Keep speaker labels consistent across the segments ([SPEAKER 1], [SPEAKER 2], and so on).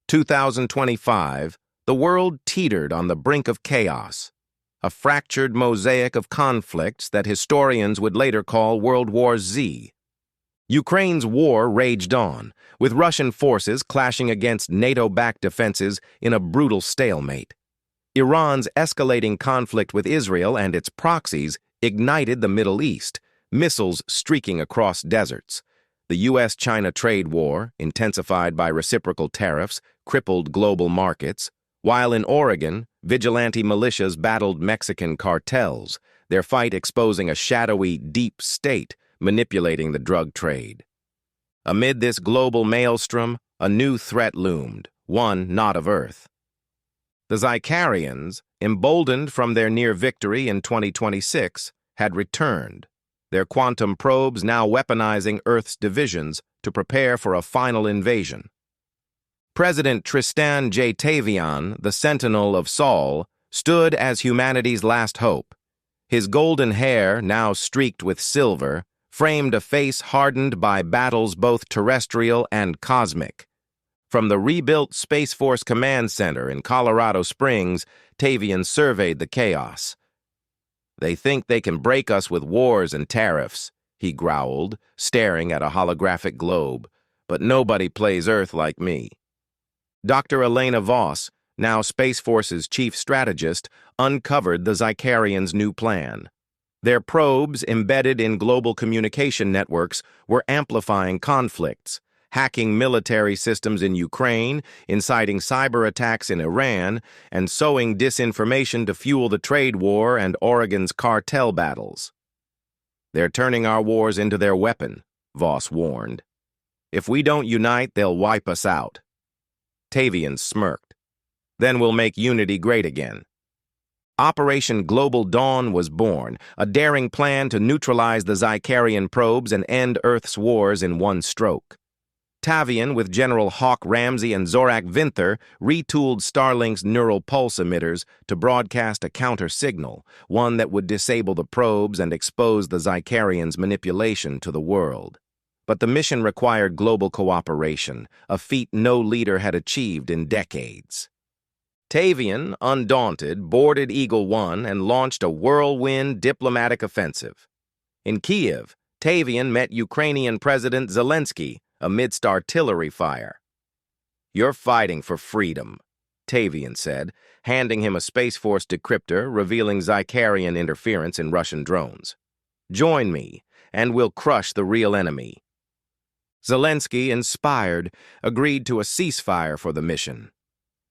[SPEAKER 1] 2025, the world teetered on the brink of chaos, a fractured mosaic of conflicts that historians would later call World War Z. Ukraine's war raged on, with Russian forces clashing against NATO-backed defenses in a brutal stalemate. Iran's escalating conflict with Israel and its proxies ignited the Middle East, missiles streaking across deserts. The U.S.-China trade war, intensified by reciprocal tariffs, crippled global markets, while in Oregon, vigilante militias battled Mexican cartels, their fight exposing a shadowy, deep state manipulating the drug trade. Amid this global maelstrom, a new threat loomed, one not of Earth. The Zykarians, emboldened from their near victory in 2026, had returned, their quantum probes now weaponizing Earth's divisions to prepare for a final invasion. President Tristan J. Tavian, the Sentinel of Sol, stood as humanity's last hope. His golden hair, now streaked with silver, framed a face hardened by battles both terrestrial and cosmic. From the rebuilt Space Force Command Center in Colorado Springs, Tavian surveyed the chaos. "They think they can break us with wars and tariffs," he growled, staring at a holographic globe. "But nobody plays Earth like me." Dr. Elena Voss, now Space Force's chief strategist, uncovered the Zykarians' new plan. Their probes, embedded in global communication networks, were amplifying conflicts, hacking military systems in Ukraine, inciting cyber attacks in Iran, and sowing disinformation to fuel the trade war and Oregon's cartel battles. "They're turning our wars into their weapon," Voss warned. "If we don't unite, they'll wipe us out." Tavian smirked. "Then we'll make unity great again." Operation Global Dawn was born, a daring plan to neutralize the Zykarian probes and end Earth's wars in one stroke. Tavian, with General Hawk Ramsey and Zorak Vinther, retooled Starlink's neural pulse emitters to broadcast a counter-signal, one that would disable the probes and expose the Zykarians' manipulation to the world. But the mission required global cooperation, a feat no leader had achieved in decades. Tavian, undaunted, boarded Eagle 1 and launched a whirlwind diplomatic offensive. In Kiev, Tavian met Ukrainian President Zelensky amidst artillery fire. "You're fighting for freedom," Tavian said, handing him a Space Force decryptor revealing Zykarian interference in Russian drones. "Join me, and we'll crush the real enemy." Zelensky, inspired, agreed to a ceasefire for the mission.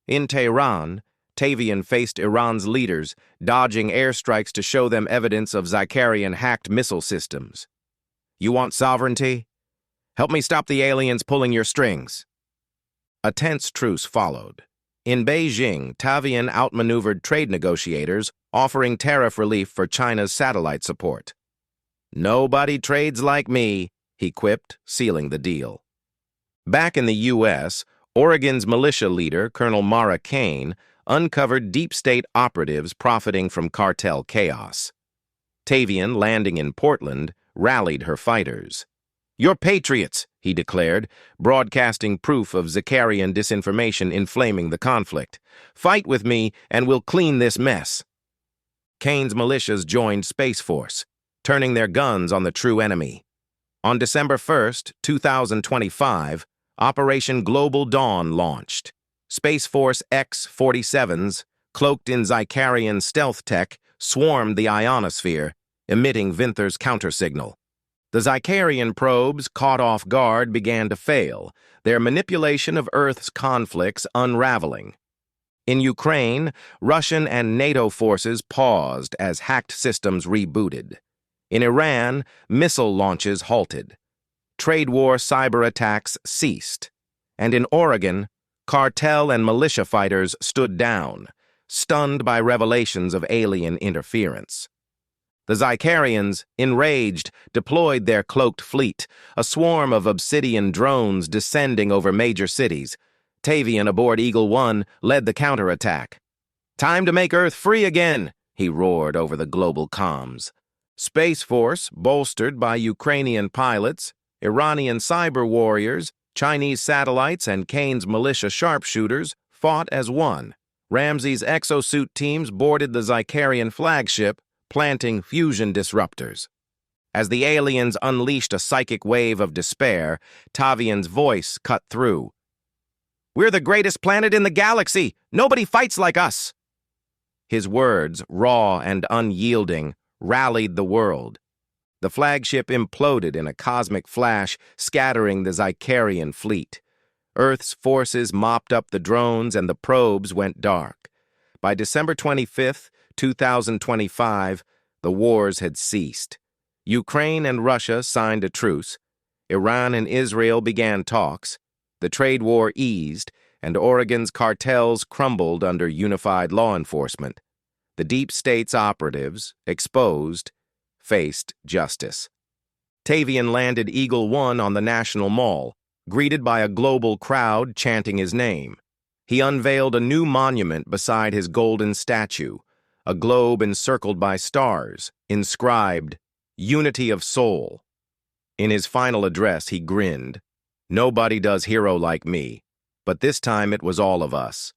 [SPEAKER 1] In Tehran, Tavian faced Iran's leaders, dodging airstrikes to show them evidence of Zykarian-hacked missile systems. "You want sovereignty? Help me stop the aliens pulling your strings." A tense truce followed. In Beijing, Tavian outmaneuvered trade negotiators, offering tariff relief for China's satellite support. "Nobody trades like me," he quipped, sealing the deal. Back in the U.S., Oregon's militia leader, Colonel Mara Kane, uncovered deep state operatives profiting from cartel chaos. Tavian, landing in Portland, rallied her fighters. "You're patriots," he declared, broadcasting proof of Zykarian disinformation inflaming the conflict. "Fight with me, and we'll clean this mess." Kane's militias joined Space Force, turning their guns on the true enemy. On December 1st, 2025, Operation Global Dawn launched. Space Force X-47s, cloaked in Zykarian stealth tech, swarmed the ionosphere, emitting Vinther's countersignal. The Zykarian probes, caught off guard, began to fail, their manipulation of Earth's conflicts unraveling. In Ukraine, Russian and NATO forces paused as hacked systems rebooted. In Iran, missile launches halted. Trade war cyber attacks ceased. And in Oregon, cartel and militia fighters stood down, stunned by revelations of alien interference. The Zykarians, enraged, deployed their cloaked fleet, a swarm of obsidian drones descending over major cities. Tavian, aboard Eagle 1, led the counterattack. "Time to make Earth free again," he roared over the global comms. Space Force, bolstered by Ukrainian pilots, Iranian cyber warriors, Chinese satellites and Kane's militia sharpshooters fought as one. Ramsey's exosuit teams boarded the Zykarian flagship, planting fusion disruptors. As the aliens unleashed a psychic wave of despair, Tavian's voice cut through. "We're the greatest planet in the galaxy! Nobody fights like us!" His words, raw and unyielding, rallied the world. The flagship imploded in a cosmic flash, scattering the Zykarian fleet. Earth's forces mopped up the drones and the probes went dark. By December 25, 2025, the wars had ceased. Ukraine and Russia signed a truce. Iran and Israel began talks. The trade war eased, and Oregon's cartels crumbled under unified law enforcement. The deep state's operatives, exposed, faced justice. Tavian landed Eagle One on the National Mall, greeted by a global crowd chanting his name. He unveiled a new monument beside his golden statue, a globe encircled by stars, inscribed, "Unity of Sol." In his final address, he grinned. "Nobody does hero like me, but this time it was all of us."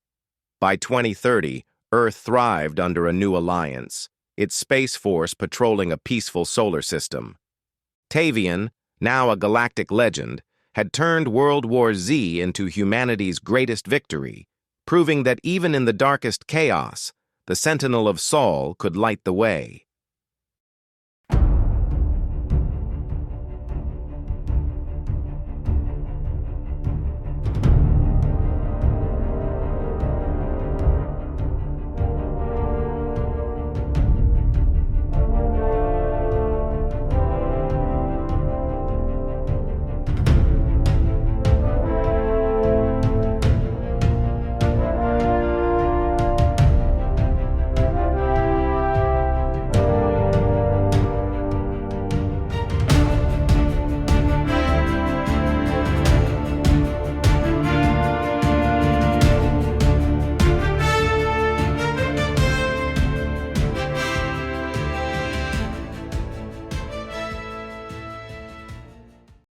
[SPEAKER 1] By 2030, Earth thrived under a new alliance, its space force patrolling a peaceful solar system. Tavian, now a galactic legend, had turned World War Z into humanity's greatest victory, proving that even in the darkest chaos, the Sentinel of Sol could light the way.